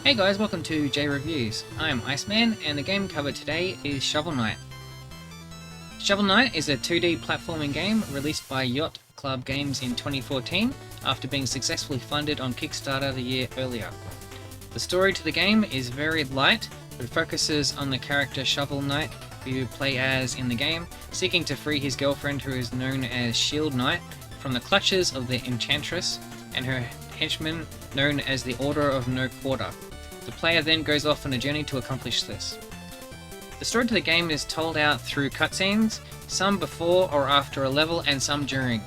Hey guys, welcome to JReviews. I'm Iceman, and the game covered today is Shovel Knight. Shovel Knight is a 2D platforming game released by Yacht Club Games in 2014 after being successfully funded on Kickstarter the year earlier. The story to the game is very light, but focuses on the character Shovel Knight, who you play as in the game, seeking to free his girlfriend, who is known as Shield Knight, from the clutches of the Enchantress and her henchman known as the Order of No Quarter. The player then goes off on a journey to accomplish this. The story to the game is told out through cutscenes, some before or after a level and some during.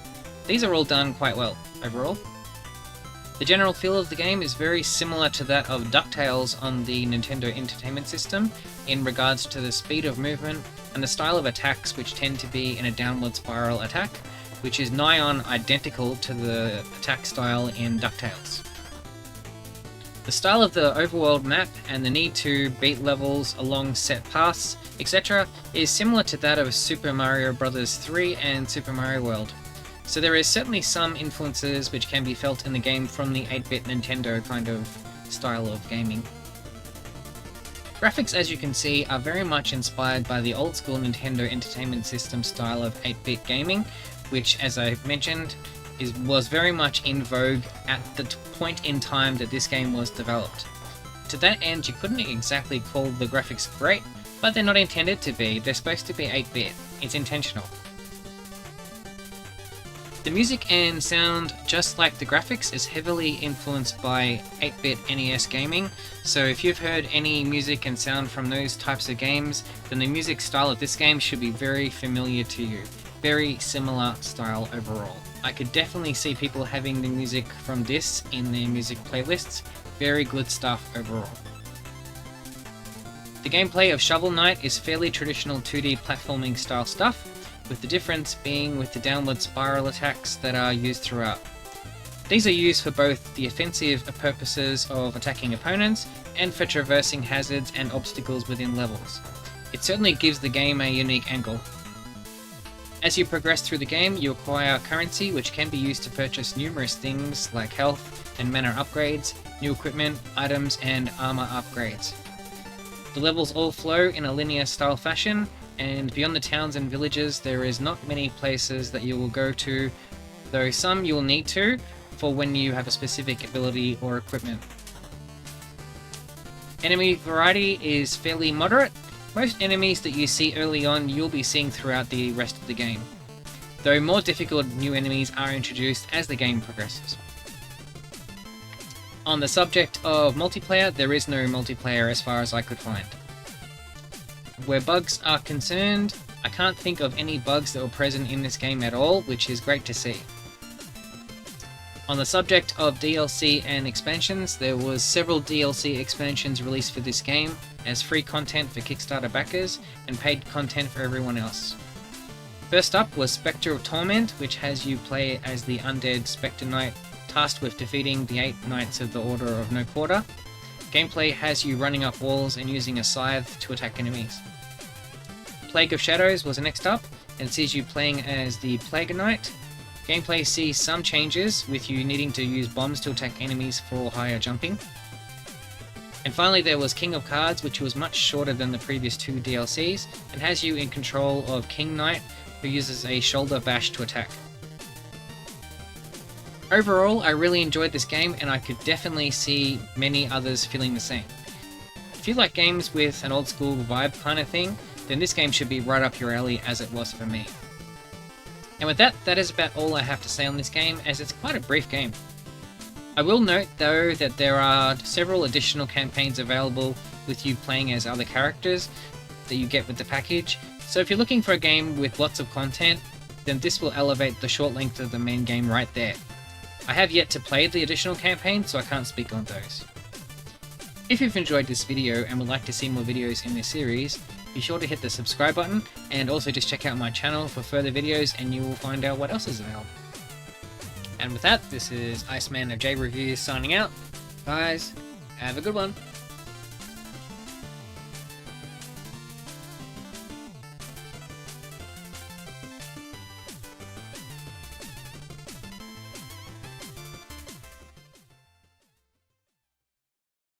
These are all done quite well, overall. The general feel of the game is very similar to that of DuckTales on the Nintendo Entertainment System in regards to the speed of movement and the style of attacks, which tend to be in a downward spiral attack, which is nigh on identical to the attack style in DuckTales. The style of the overworld map and the need to beat levels along set paths, etc. is similar to that of Super Mario Bros. 3 and Super Mario World. So there is certainly some influences which can be felt in the game from the 8-bit Nintendo kind of style of gaming. Graphics, as you can see, are very much inspired by the old school Nintendo Entertainment System style of 8-bit gaming, which, as I mentioned, was very much in vogue at the point in time that this game was developed. To that end, you couldn't exactly call the graphics great, but they're not intended to be. They're supposed to be 8-bit. It's intentional. The music and sound, just like the graphics, is heavily influenced by 8-bit NES gaming, so if you've heard any music and sound from those types of games, then the music style of this game should be very familiar to you. Very similar style overall. I could definitely see people having the music from this in their music playlists. Very good stuff overall. The gameplay of Shovel Knight is fairly traditional 2D platforming style stuff, with the difference being with the downward spiral attacks that are used throughout. These are used for both the offensive purposes of attacking opponents and for traversing hazards and obstacles within levels. It certainly gives the game a unique angle. As you progress through the game, you acquire currency which can be used to purchase numerous things like health and mana upgrades, new equipment, items, and armor upgrades. The levels all flow in a linear style fashion, and beyond the towns and villages there is not many places that you will go to, though some you will need to for when you have a specific ability or equipment. Enemy variety is fairly moderate. Most enemies that you see early on you'll be seeing throughout the rest of the game, though more difficult new enemies are introduced as the game progresses. On the subject of multiplayer, there is no multiplayer as far as I could find. Where bugs are concerned, I can't think of any bugs that were present in this game at all, which is great to see. On the subject of DLC and expansions, there was several DLC expansions released for this game as free content for Kickstarter backers and paid content for everyone else. First up was Spectre of Torment, which has you play as the undead Spectre Knight tasked with defeating the 8 Knights of the Order of No Quarter. Gameplay has you running up walls and using a scythe to attack enemies. Plague of Shadows was next up and sees you playing as the Plague Knight. Gameplay sees some changes, with you needing to use bombs to attack enemies for higher jumping. And finally there was King of Cards, which was much shorter than the previous 2 DLCs, and has you in control of King Knight, who uses a shoulder bash to attack. Overall, I really enjoyed this game, and I could definitely see many others feeling the same. If you like games with an old school vibe kind of thing, then this game should be right up your alley, as it was for me. And with that, that is about all I have to say on this game, as it's quite a brief game. I will note though that there are several additional campaigns available with you playing as other characters that you get with the package, so if you're looking for a game with lots of content, then this will elevate the short length of the main game right there. I have yet to play the additional campaigns, so I can't speak on those. If you've enjoyed this video and would like to see more videos in this series, be sure to hit the subscribe button, and also just check out my channel for further videos and you will find out what else is available. And with that, this is Iceman of JReviews signing out. Guys, have a good one.